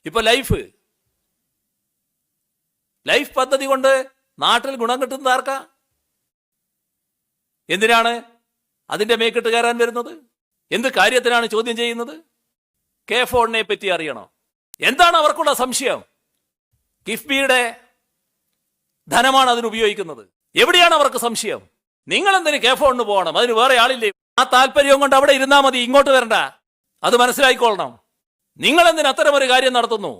ഇപ്പൊ ലൈഫ് പദ്ധതി കൊണ്ട് നാട്ടിൽ ഗുണം കിട്ടുന്നത് ആർക്കാ? എന്തിനാണ് അതിന്റെ മേക്കിട്ട് കയറാൻ വരുന്നത്? എന്ത് കാര്യത്തിനാണ് ചോദ്യം ചെയ്യുന്നത്? K4 പറ്റി അറിയണോ? എന്താണ് അവർക്കുള്ള സംശയം? കിഫ്ബിയുടെ ധനമാണ് അതിന് ഉപയോഗിക്കുന്നത്. എവിടെയാണ് അവർക്ക് സംശയം? നിങ്ങൾ എന്തിന് K4 പോകണം? അതിന് വേറെ ആളില്ലേ? ആ താല്പര്യം കൊണ്ട് അവിടെ ഇരുന്നാ മതി, ഇങ്ങോട്ട് വരണ്ട. അത് മനസ്സിലായിക്കൊള്ളണം. നിങ്ങൾ എന്തിന് അത്തരമൊരു കാര്യം നടത്തുന്നു?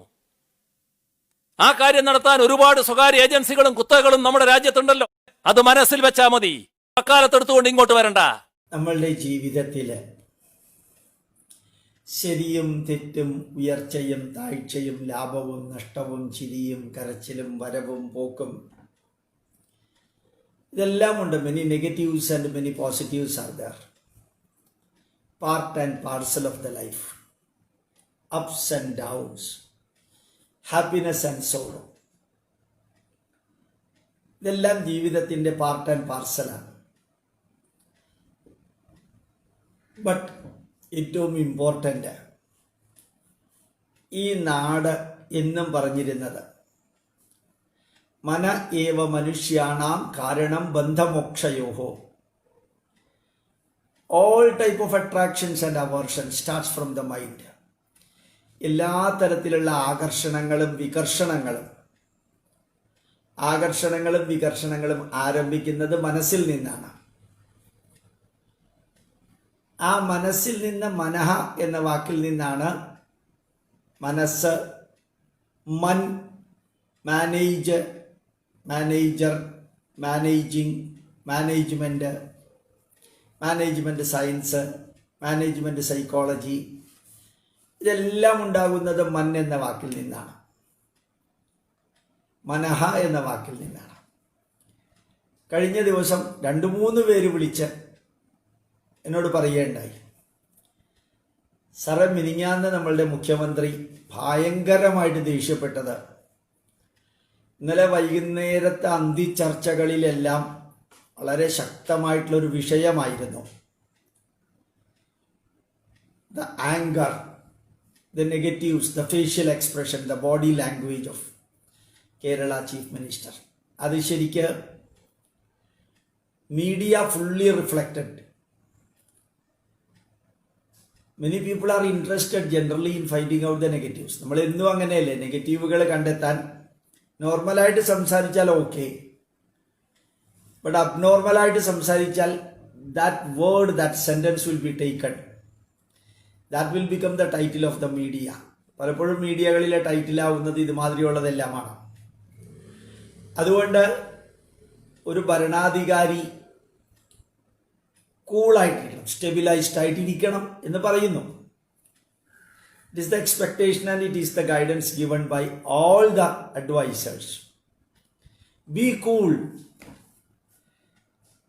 ആ കാര്യം നടത്താൻ ഒരുപാട് സ്വകാര്യ ഏജൻസികളും കുത്തകളും നമ്മുടെ രാജ്യത്തുണ്ടല്ലോ. അത് മനസ്സിൽ വെച്ചാ മതി. അക്കാലത്തെടുത്തുകൊണ്ട് ഇങ്ങോട്ട് വരണ്ട. നമ്മളുടെ ജീവിതത്തില് ശരിയും തെറ്റും, ഉയർച്ചയും താഴ്ചയും, ലാഭവും നഷ്ടവും, ചിരിയും കരച്ചിലും, വരവും പോക്കും, ഇതെല്ലാം ഉണ്ട്. Many negatives and many positives are there. Part and parcel of the life. Ups and downs, happiness and sorrow, ഇതെല്ലാം ജീവിതത്തിൻ്റെ പാർട്ട് ആൻഡ് പാർസലാണ്. ബട്ട് ഏറ്റവും ഇമ്പോർട്ടൻ്റ്, ഈ നാട് എന്നും പറഞ്ഞിരുന്നത് മന ഏവ മനുഷ്യാണാം കാരണം ബന്ധമോക്ഷയോഹോ. All type of attractions and aversion starts from the mind. എല്ലാ തരത്തിലുള്ള ആകർഷണങ്ങളും വികർഷണങ്ങളും ആരംഭിക്കുന്നത് മനസ്സിൽ നിന്നാണ്. ആ മനസ്സിൽ നിന്ന്, മനഃ എന്ന വാക്കിൽ നിന്നാണ് മനസ്സ്, മൻ, manager, managing, management science, management psychology, ഇതെല്ലാം ഉണ്ടാകുന്നത് മൻ എന്ന വാക്കിൽ നിന്നാണ്, മനഃ എന്ന വാക്കിൽ നിന്നാണ്. കഴിഞ്ഞ ദിവസം 2-3 പേര് വിളിച്ച് എന്നോട് പറയുകയുണ്ടായി, സാറേ, മിനിഞ്ഞാന്ന് നമ്മളുടെ മുഖ്യമന്ത്രി ഭയങ്കരമായിട്ട് ദേഷ്യപ്പെട്ടത് ഇന്നലെ വൈകുന്നേരത്തെ അന്തിച്ചർച്ചകളിലെല്ലാം വളരെ ശക്തമായിട്ടുള്ളൊരു വിഷയമായിരുന്നു. The anchor, the negatives, the facial expression, the body language of Kerala Chief Minister. അത് ശരിക്ക് media fully reflected. Many people are interested generally in finding out the negatives. നമ്മൾ എന്നും അങ്ങനെയല്ലേ, നെഗറ്റീവുകൾ കണ്ടെത്താൻ. നോർമലായിട്ട് സംസാരിച്ചാൽ ഓക്കെ, ബട്ട് അബ്നോർമലായിട്ട് സംസാരിച്ചാൽ that word, that sentence will be taken. That will become the title of the media. പലപ്പോഴും മീഡിയകളിലെ ടൈറ്റിലാവുന്നത് ഇതുമാതിരിയുള്ളതെല്ലാമാണ്. അതുകൊണ്ട് ഒരു ഭരണാധികാരി കൂളായിട്ടിരിക്കണം, സ്റ്റെബിലൈസ്ഡ് ആയിട്ടിരിക്കണം എന്ന് പറയുന്നു. It is the expectation and it is the guidance given by all the advisors. Be cool.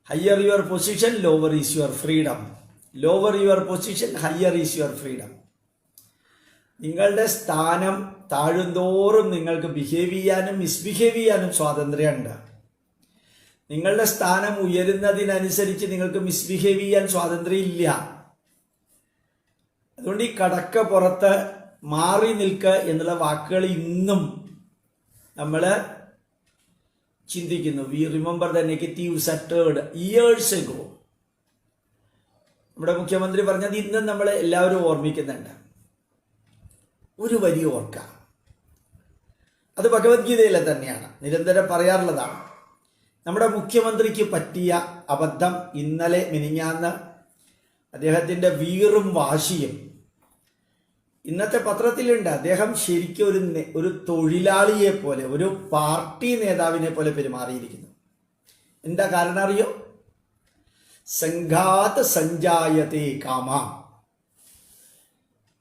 Higher your position, lower is your freedom. Lower your position, higher is your freedom. നിങ്ങളുടെ സ്ഥാനം താഴുന്തോറും നിങ്ങൾക്ക് behave ചെയ്യാനും misbehave ചെയ്യാനും സ്വാതന്ത്ര്യമുണ്ട്. നിങ്ങളുടെ സ്ഥാനം ഉയരുന്നതിനനുസരിച്ച് നിങ്ങൾക്ക് misbehave ചെയ്യാൻ സ്വാതന്ത്ര്യം ഇല്ല. അതുകൊണ്ട് ഈ കടക്ക പുറത്ത്, മാറി നിൽക്കുക എന്നുള്ള വാക്കുകൾ ഇന്നും നമ്മൾ ചിന്തിക്കുന്നു. We remember the negatives uttered years ago. നമ്മുടെ മുഖ്യമന്ത്രി പറഞ്ഞത് ഇന്നും നമ്മൾ എല്ലാവരും ഓർമ്മിക്കുന്നുണ്ട്. ഒരു വരി ഓർക്കാം, അത് ഭഗവത്ഗീതയിലെ തന്നെയാണ്, നിരന്തരം പറയാറുള്ളതാണ്. നമ്മുടെ മുഖ്യമന്ത്രിക്ക് പറ്റിയ അബദ്ധം ഇന്നലെ മിനിഞ്ഞാന്ന് അദ്ദേഹത്തിൻ്റെ വീറും വാശിയും ഇന്നത്തെ പത്രത്തിലുണ്ട്. അദ്ദേഹം ശരിക്കും ഒരു തൊഴിലാളിയെ പോലെ, ഒരു പാർട്ടി നേതാവിനെ പോലെ പെരുമാറിയിരിക്കുന്നു. എന്താ കാരണം അറിയോ? സംഘാത് സഞ്ജായതേ കാമ.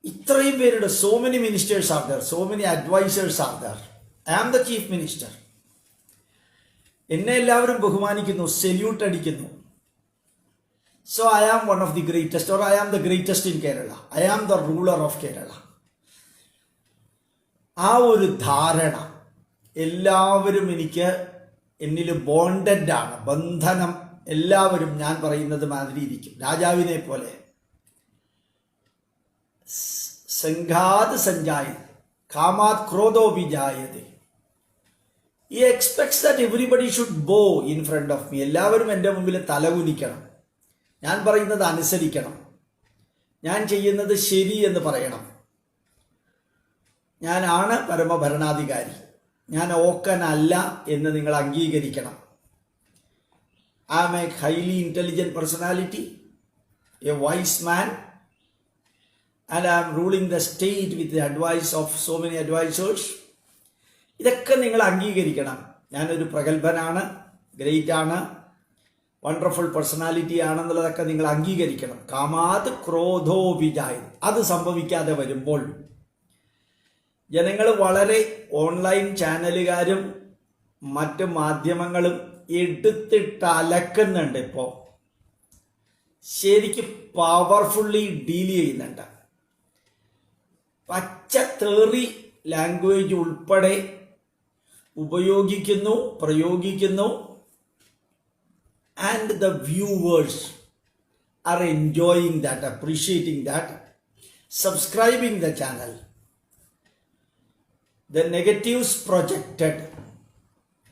ഇത്രയും പേരുടെ, so many ministers are there, so many advisers are there. I am the chief minister. എന്നെ എല്ലാവരും ബഹുമാനിക്കുന്നു, സെല്യൂട്ട് അടിക്കുന്നു. So I am one of the greatest, or I am the greatest in Kerala, I am the ruler of Kerala. ആ ഒരു ധാരണ എല്ലാവരും എന്നിൽ bonded ആണ്, ബന്ധനം. എല്ലാവരും ഞാൻ പറയുന്നത് മാതിരി ഇരിക്കും, രാജാവിനെ പോലെ. സംഘാത് സഞ്ജായി, കാമാത് ക്രോധോ വിജായതേ. He expects that everybody should bow in front of me. എല്ലാവരും എൻ്റെ മുമ്പിൽ തലകുനിക്കണം, ഞാൻ പറയുന്നത് അനുസരിക്കണം, ഞാൻ ചെയ്യുന്നത് ശരി എന്ന് പറയണം. ഞാനാണ് പരമഭരണാധികാരി, ഞാൻ ഓക്കനല്ല എന്ന് നിങ്ങൾ അംഗീകരിക്കണം. I am a highly intelligent personality, a wise man, and I am ruling the state with the advice of so many advisors. ഇതൊക്കെ നിങ്ങൾ അംഗീകരിക്കണം. ഞാനൊരു പ്രഗത്ഭനാണ്, ഗ്രേറ്റ് ആണ്, വണ്ടർഫുൾ പേഴ്സണാലിറ്റി ആണെന്നുള്ളതൊക്കെ നിങ്ങൾ അംഗീകരിക്കണം. കാമാത് ക്രോധോ വിജായത്. അത് സംഭവിക്കാതെ വരുമ്പോൾ ജനങ്ങൾ വളരെ ഓൺലൈൻ ചാനലുകാരും മറ്റു മാധ്യമങ്ങളും എടുത്തിട്ട് അലക്കുന്നുണ്ട്. ഇപ്പോൾ ശരിക്കും പവർഫുള്ളി ഡീൽ ചെയ്യുന്നുണ്ട്. പച്ച തേറി ലാംഗ്വേജ് ഉൾപ്പെടെ ഉപയോഗിക്കുന്നു, പ്രയോഗിക്കുന്നു. And the viewers are enjoying that, appreciating that, subscribing the channel. The negatives projected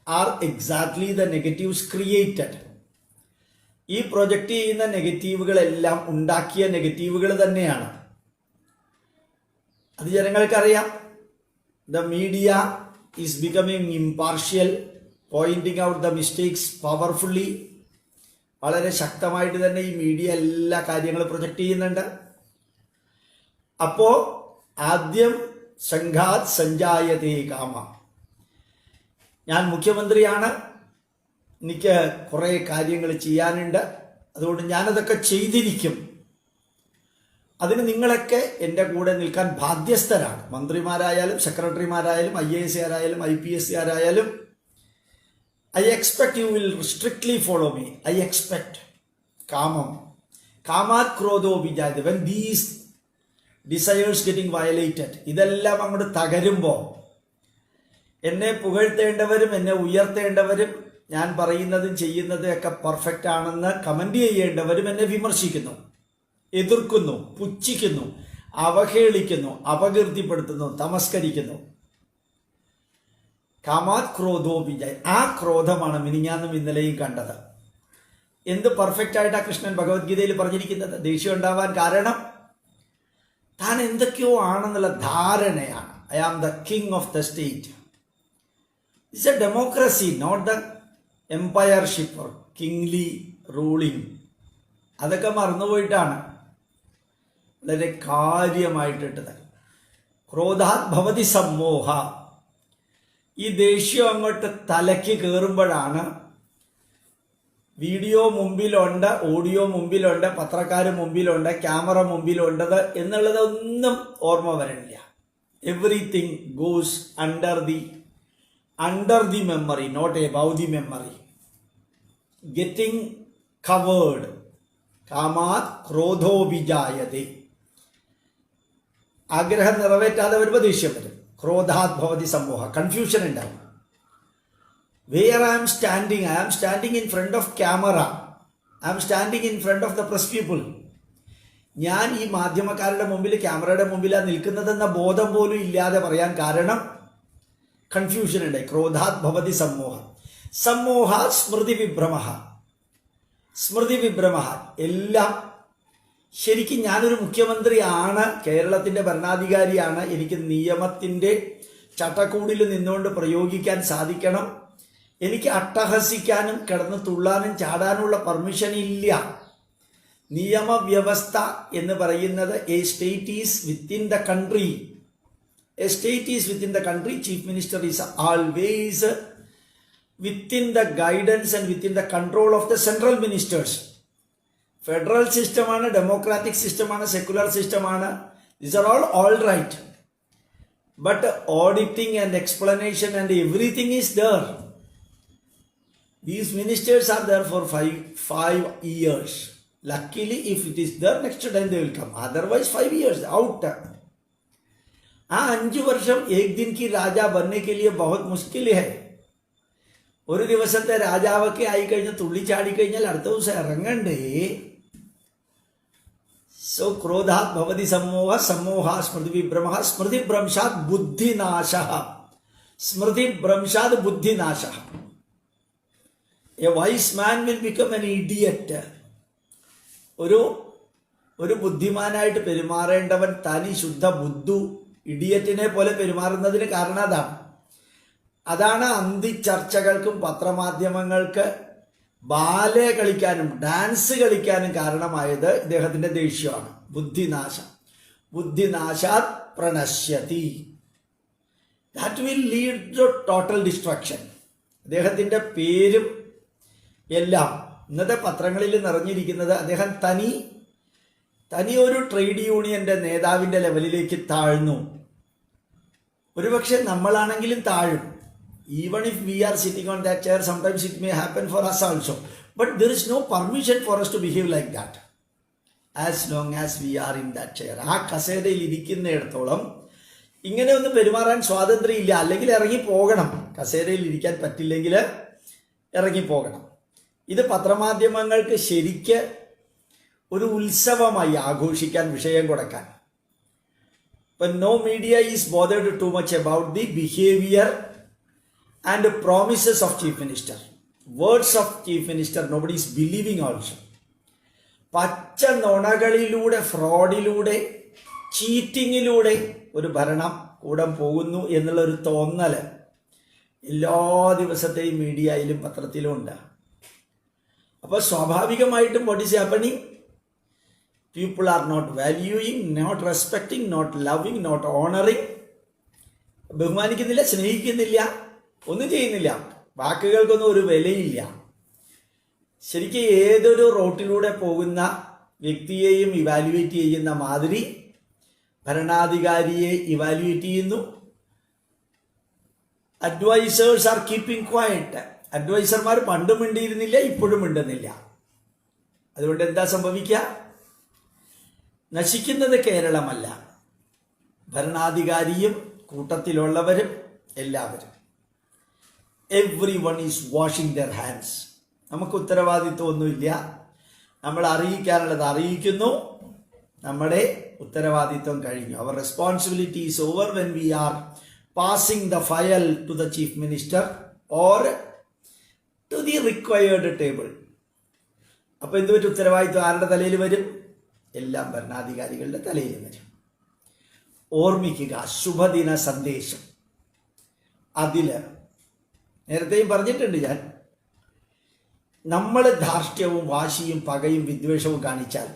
are exactly the negatives created. ഈ പ്രൊജക്റ്റ് ചെയ്യുന്ന നെഗറ്റീവുകളെല്ലാം ഉണ്ടാക്കിയ നെഗറ്റീവുകൾ തന്നെയാണ്. അത് ജനങ്ങൾക്കറിയാം. The media is becoming impartial, pointing out the mistakes powerfully. വളരെ ശക്തമായിട്ട് തന്നെ ഈ മീഡിയ എല്ലാ കാര്യങ്ങളും പ്രൊജക്റ്റ് ചെയ്യുന്നുണ്ട്. അപ്പോ ആദ്യം സംഘാത് സഞ്ജായതേ കാമ. ഞാൻ മുഖ്യമന്ത്രിയാണ്, എനിക്ക് കുറേ കാര്യങ്ങൾ ചെയ്യാനുണ്ട്, അതുകൊണ്ട് ഞാനതൊക്കെ ചെയ്തിരിക്കും. അതിന് നിങ്ങളൊക്കെ എൻ്റെ കൂടെ നിൽക്കാൻ ബാധ്യസ്ഥരാണ്. മന്ത്രിമാരായാലും സെക്രട്ടറിമാരായാലും IAS ആരായാലും IPS ആരായാലും. I expect you will strictly follow me. I expect. കാമം. കാമാത് ക്രോധോ വിജായതേ. When these desires getting violated, ഇതെല്ലാം അങ്ങോട്ട് തകരുമ്പോൾ എന്നെ പുകഴ്ത്തേണ്ടവരും എന്നെ ഉയർത്തേണ്ടവരും ഞാൻ പറയുന്നതും ചെയ്യുന്നതും ഒക്കെ പെർഫെക്റ്റ് ആണെന്ന് കമന്റ് ചെയ്യേണ്ടവരും എന്നെ വിമർശിക്കുന്നു, എതിർക്കുന്നു, പുച്ഛിക്കുന്നു, അവഹേളിക്കുന്നു, അപകീർത്തിപ്പെടുത്തുന്നു, തമസ്കരിക്കുന്നു. കാമാത് ക്രോധോ വിജയ്. ആ ക്രോധമാണ് മിനിഞ്ഞാന്നും ഇന്നലെയും കണ്ടത്. എന്ത് പെർഫെക്റ്റ് ആയിട്ടാണ് കൃഷ്ണൻ ഭഗവത്ഗീതയിൽ പറഞ്ഞിരിക്കുന്നത്? ദേഷ്യം ഉണ്ടാവാൻ കാരണം താൻ എന്തൊക്കെയോ ആണെന്നുള്ള ധാരണയാണ്. I am the king of the state. It's a democracy, not the empireship or kingly ruling. അതൊക്കെ മറന്നുപോയിട്ടാണ് വളരെ കാര്യമായിട്ടിട്ടത്. ക്രോധാത് ഭവതി സമ്മോഹ. ഈ ദേഷ്യം അങ്ങോട്ട് തലയ്ക്ക് കയറുമ്പോഴാണ് വീഡിയോ മുമ്പിലുണ്ട്, ഓഡിയോ മുമ്പിലുണ്ട്, പത്രക്കാർ മുമ്പിലുണ്ട്, ക്യാമറ മുമ്പിലുണ്ടത് എന്നുള്ളതൊന്നും ഓർമ്മ വരണില്ല. Everything goes under the memory, not above the memory. Getting covered. കാമാത് ക്രോധോ വിജായതേ. ആഗ്രഹം നിറവേറ്റാതെ വരുമ്പോൾ ദേഷ്യം വരും. ക്രോധാത് ഭവതി സമൂഹ. കൺഫ്യൂഷൻ ഉണ്ടാവും. Where I am standing in front of camera. I am standing in front of the press people. ഞാൻ ഈ മാധ്യമക്കാരുടെ മുമ്പിൽ, ക്യാമറയുടെ മുമ്പിലാണ് നിൽക്കുന്നതെന്ന ബോധം പോലും ഇല്ലാതെ പറയാൻ കാരണം കൺഫ്യൂഷൻ ഉണ്ടായി. ക്രോധാത് ഭവതി സമൂഹ. സമൂഹ സ്മൃതി വിഭ്രമ. സ്മൃതി വിഭ്രമ. എല്ലാം ശരിക്കും ഞാനൊരു മുഖ്യമന്ത്രിയാണ്, കേരളത്തിൻ്റെ ഭരണാധികാരിയാണ്, എനിക്ക് നിയമത്തിൻ്റെ ചട്ടക്കൂടിൽ നിന്നുകൊണ്ട് പ്രയോഗിക്കാൻ സാധിക്കണം. എനിക്ക് അട്ടഹസിക്കാനും കിടന്ന് തുള്ളാനും ചാടാനുള്ള പെർമിഷൻ ഇല്ല. നിയമവ്യവസ്ഥ എന്ന് പറയുന്നത് a state is within the country. A state is within the country. Chief minister is always within the guidance and within the control of the central ministers. Federal സിസ്റ്റമാണ്, ഡെമോക്രാറ്റിക് സിസ്റ്റമാണ്, സെക്യുലർ സിസ്റ്റമാണ്. These are all right. But auditing and explanation and everything is there. These ministers are there for five years. Luckily, if it is there, next time they will come. Otherwise, 5 years out. हाँ, 5 വർഷം एक दिन की राजा बनने के लिए बहुत मुश्किल है. ഒരു ദിവസത്തെ രാജാവൊക്കെ ആയി കഴിഞ്ഞാൽ തുള്ളിച്ചാടി കഴിഞ്ഞാൽ അടുത്ത ദിവസം ഇറങ്ങണ്ടേ. സോ ക്രോധാത് ഭവതി സമ്മോഹ, സമ്മോഹ സ്മൃതി വിഭ്രമ, സ്മൃതി ഭ്രംശാത് ബുദ്ധിനാശ, സ്മൃതി ഭ്രംശാത് ബുദ്ധിനാശ. A wise man will become an idiot. ഒരു ബുദ്ധിമാനായിട്ട് പെരുമാറേണ്ടവൻ തനി ശുദ്ധ ബുദ്ധു ഇഡിയറ്റിനെ പോലെ പെരുമാറുന്നതിന് കാരണം അതാണ് അന്തിച്ചർച്ചകൾക്കും പത്രമാധ്യമങ്ങൾക്ക് ബാലെ കളിക്കാനും ഡാൻസ് കളിക്കാനും കാരണമായത് ഇദ്ദേഹത്തിന്റെ ദേഷ്യമാണ്. ബുദ്ധിനാശം. ബുദ്ധിനാശാത് പ്രണശ്യതി. That will lead to total destruction. അദ്ദേഹത്തിന്റെ പേരും എല്ലാം ഇന്നത്തെ പത്രങ്ങളിൽ നിറഞ്ഞിരിക്കുന്നത് അദ്ദേഹം തനി ഒരു ട്രേഡ് യൂണിയന്റെ നേതാവിന്റെ ലെവലിലേക്ക് താഴ്ന്നു. ഒരുപക്ഷെ നമ്മളാണെങ്കിലും താഴും. Even if we are sitting on that chair, sometimes it may happen for us also. But there is no permission for us to behave like that. As long as we are in that chair. ആ കസേരയിൽ ഇരിക്കുന്നിടത്തോളം ഇങ്ങനെ ഒന്നും പെരുമാറാൻ സ്വാതന്ത്ര്യം ഇല്ല. അല്ലെങ്കിൽ ഇറങ്ങി പോകണം. കസേരയിൽ ഇരിക്കാൻ പറ്റില്ലെങ്കിൽ ഇറങ്ങിപ്പോകണം. ഇത് പത്രമാധ്യമങ്ങൾക്ക് ശരിക്ക് ഒരു ഉത്സവമായി ആഘോഷിക്കാൻ, വിഷയം കൊടുക്കാൻ. But no media is bothered too much about the behavior and promises of Chief Minister. Words of Chief Minister, nobody is believing also. പച്ച നുണകളിലൂടെ, ഫ്രോഡിലൂടെ, ചീറ്റിങ്ങിലൂടെ ഒരു ഭരണകൂടം പോകുന്നു എന്നുള്ള ഒരു തോന്നല് എല്ലാ ദിവസത്തെയും മീഡിയയിലും പത്രത്തിലും ഉണ്ട്. അപ്പോൾ സ്വാഭാവികമായിട്ടും what is happening? People are not valuing, not respecting, not loving, not honoring. ബഹുമാനിക്കുന്നില്ല, സ്നേഹിക്കുന്നില്ല, ഒന്നും ചെയ്യുന്നില്ല. വാക്കുകൾക്കൊന്നും ഒരു വിലയില്ല. ശരിക്കും ഏതൊരു റോട്ടിലൂടെ പോകുന്ന വ്യക്തിയെയും ഇവാലുവേറ്റ് ചെയ്യുന്ന മാതിരി ഭരണാധികാരിയെ ഇവാലുവേറ്റ് ചെയ്യുന്നു. Advisers are keeping quiet. അഡ്വൈസർമാർ പണ്ടും മിണ്ടിയിരുന്നില്ല, ഇപ്പോഴും മിണ്ടുന്നില്ല. അതുകൊണ്ട് എന്താ സംഭവിക്കുക? നശിക്കുന്നത് കേരളമല്ല, ഭരണാധികാരിയും കൂട്ടത്തിലുള്ളവരും എല്ലാവരും. Every one is washing their hands. നമുക്ക് ഉത്തരവാദിത്വമൊന്നുമില്ല. നമ്മൾ അറിയിക്കാനുള്ളത് അറിയിക്കുന്നു. നമ്മുടെ ഉത്തരവാദിത്വം കഴിഞ്ഞു. അവർ responsibility is over when we are passing the file to the chief minister or to the required table. അപ്പോൾ എന്ത് പറ്റും? ഉത്തരവാദിത്വം ആരുടെ തലയിൽ വരും? എല്ലാം ഭരണാധികാരികളുടെ തലയിൽ വരും. ഓർമ്മിക്കുക, ശുഭദിന സന്ദേശം. അതില് നേരത്തെയും പറഞ്ഞിട്ടുണ്ട് ഞാൻ, നമ്മൾ ധാർഷ്ട്യവും വാശിയും പകയും വിദ്വേഷവും കാണിച്ചാൽ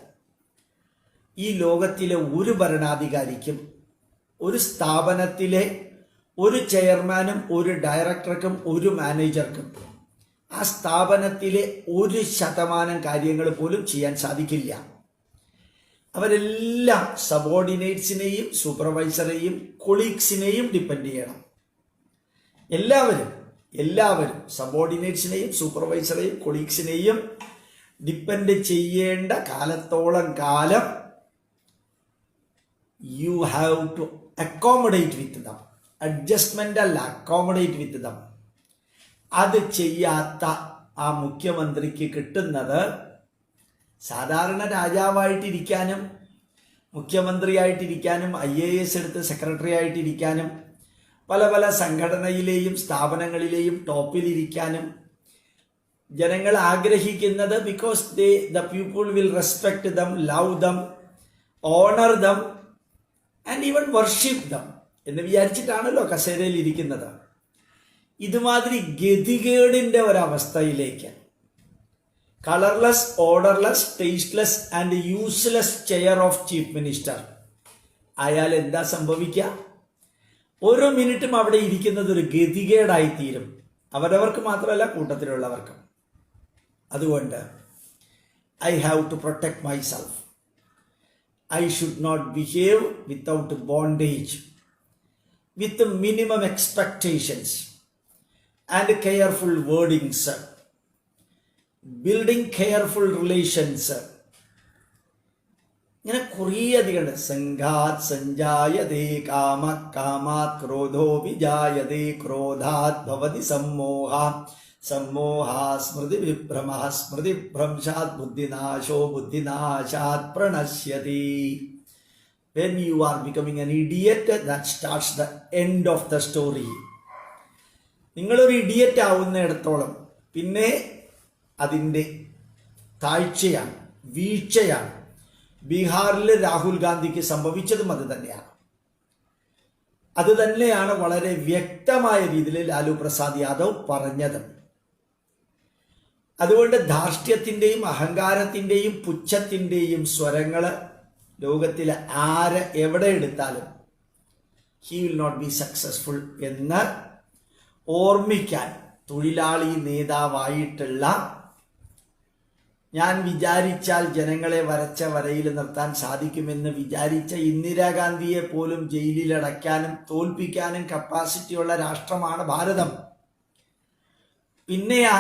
ഈ ലോകത്തിലെ ഒരു ഭരണാധികാരിക്കും, ഒരു സ്ഥാപനത്തിലെ ഒരു ചെയർമാനും ഒരു ഡയറക്ടർക്കും ഒരു മാനേജർക്കും ആ സ്ഥാപനത്തിലെ 1% കാര്യങ്ങൾ പോലും ചെയ്യാൻ സാധിക്കില്ല. അവരെല്ലാം സബോർഡിനേറ്റ്സിനെയും സൂപ്പർവൈസറെയും കൊളീഗ്സിനെയും ഡിപ്പെൻഡ് ചെയ്യണം. എല്ലാവരും സബോർഡിനേറ്റ്സിനെയും സൂപ്പർവൈസറെയും കൊളീഗ്സിനെയും ഡിപ്പെൻഡ് ചെയ്യേണ്ട കാലത്തോളം കാലം you have to accommodate with them. Adjustment അല്ല, അക്കോമഡേറ്റ് വിത്ത് ദം. അത് ചെയ്യാത്ത ആ മുഖ്യമന്ത്രിക്ക് കിട്ടുന്നത് സാധാരണ രാജാവായിട്ടിരിക്കാനും മുഖ്യമന്ത്രിയായിട്ടിരിക്കാനും IAS എടുത്ത് സെക്രട്ടറി ആയിട്ടിരിക്കാനും പല പല സംഘടനയിലെയും സ്ഥാപനങ്ങളിലെയും ടോപ്പിലിരിക്കാനും ജനങ്ങൾ ആഗ്രഹിക്കുന്നത് because the people will respect them, love them, honour them and even worship them എന്ന് വിചാരിച്ചിട്ടാണല്ലോ കസേരയിൽ ഇരിക്കുന്നത്. ഇതുമാതിരി ഗതികേടിൻ്റെ ഒരവസ്ഥയിലേക്ക് colourless, orderless, tasteless and useless chair of chief minister ആയാൽ എന്താ സംഭവിക്കുക? ഓരോ മിനിറ്റും അവിടെ ഇരിക്കുന്നത് ഒരു ഗതികേടായിത്തീരും. അവരവർക്ക് മാത്രമല്ല, കൂട്ടത്തിലുള്ളവർക്കും. അതുകൊണ്ട് I have to protect myself. I should not behave without bondage, with minimum expectations and careful wordings, building careful relations. ഇങ്ങനെ കുറേ അധികമുണ്ട്. സംഘാത് സഞ്ജായതേ കാമ, കാമാത് ക്രോധോ വിജായതേ, ക്രോധാത് ഭവതി സമ്മോഹ, സമ്മോഹാ സ്മൃതി വിഭ്രമ സ്മൃതി ഭ്രംശാത് ബുദ്ധിനാശോ ബുദ്ധിനാശാത് പ്രണശ്യതി. When you are becoming an idiot, that starts the end of the story. നിങ്ങളൊരു idiot ആവുന്നിടത്തോളം പിന്നെ അതിൻ്റെ താഴ്ചയാണ്, വീഴ്ചയാണ്. ബീഹാറിൽ രാഹുൽ ഗാന്ധിക്ക് സംഭവിച്ചതും അത് തന്നെയാണ്. അത് തന്നെയാണ് വളരെ വ്യക്തമായ രീതിയിൽ ലാലു പ്രസാദ് യാദവ് പറഞ്ഞതും. അതുകൊണ്ട് ധാർഷ്ട്യത്തിൻ്റെയും അഹങ്കാരത്തിൻ്റെയും പുച്ഛത്തിൻ്റെയും സ്വരങ്ങൾ ലോകത്തിൽ എവിടെ എടുത്താലും he will not be successful എന്ന് ഓർമ്മിക്കാൻ തൊഴിലാളി നേതാവായിട്ടുള്ള, ഞാൻ വിചാരിച്ചാൽ ജനങ്ങളെ വരച്ച വരയിൽ നിർത്താൻ സാധിക്കുമെന്ന് വിചാരിച്ച ഇന്ദിരാഗാന്ധിയെ പോലും ജയിലിലടയ്ക്കാനും തോൽപ്പിക്കാനും കപ്പാസിറ്റിയുള്ള രാഷ്ട്രമാണ് ഭാരതം. പിന്നെയാ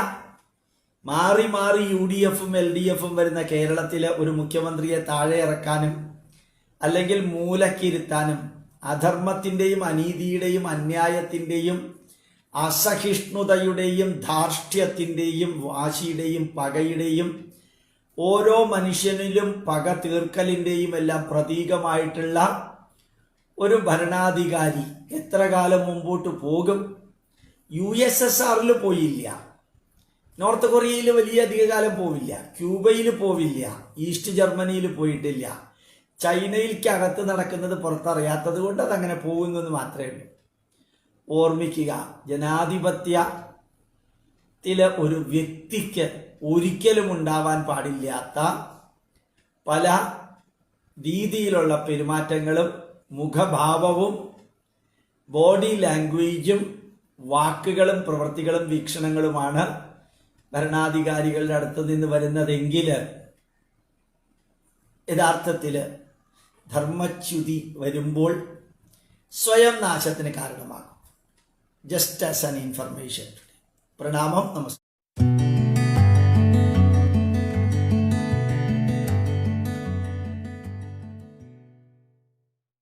മാറി മാറി UDF LDF വരുന്ന കേരളത്തിലെ ഒരു മുഖ്യമന്ത്രിയെ താഴെ ഇറക്കാനും അല്ലെങ്കിൽ മൂലക്കിരുത്താനും അധർമ്മത്തിൻ്റെയും അനീതിയുടെയും അന്യായത്തിൻ്റെയും അസഹിഷ്ണുതയുടെയും ധാർഷ്ട്യത്തിൻ്റെയും വാശിയുടെയും പകയുടെയും ഓരോ മനുഷ്യനിലും പക തീർക്കലിൻ്റെയും എല്ലാം പ്രതീകമായിട്ടുള്ള ഒരു ഭരണാധികാരി എത്ര കാലം മുമ്പോട്ട് പോകും? USSRൽ പോയില്ല, നോർത്ത് കൊറിയയിൽ വലിയ അധികകാലം പോവില്ല, ക്യൂബയിൽ പോവില്ല, ഈസ്റ്റ് ജർമ്മനിയിൽ പോയിട്ടില്ല. ചൈനയിൽക്കകത്ത് നടക്കുന്നത് പുറത്തറിയാത്തത് കൊണ്ട് അതങ്ങനെ പോകുന്നെന്ന് മാത്രമേ ഉള്ളൂ. ഓർമ്മിക്കുക, ജനാധിപത്യത്തിലെ ഒരു വ്യക്തിക്ക് ഒരിക്കലും ഉണ്ടാവാൻ പാടില്ലാത്ത പല രീതിയിലുള്ള പെരുമാറ്റങ്ങളും മുഖഭാവവും ബോഡി ലാംഗ്വേജും വാക്കുകളും പ്രവൃത്തികളും വീക്ഷണങ്ങളുമാണ് ഭരണാധികാരികളുടെ അടുത്ത് നിന്ന് വരുന്നതെങ്കിൽ യഥാർത്ഥത്തിൽ ധർമ്മച്യുതി വരുമ്പോൾ സ്വയം നാശത്തിന് കാരണമാകും. Just as an information. പ്രണാമം, നമസ്കാരം.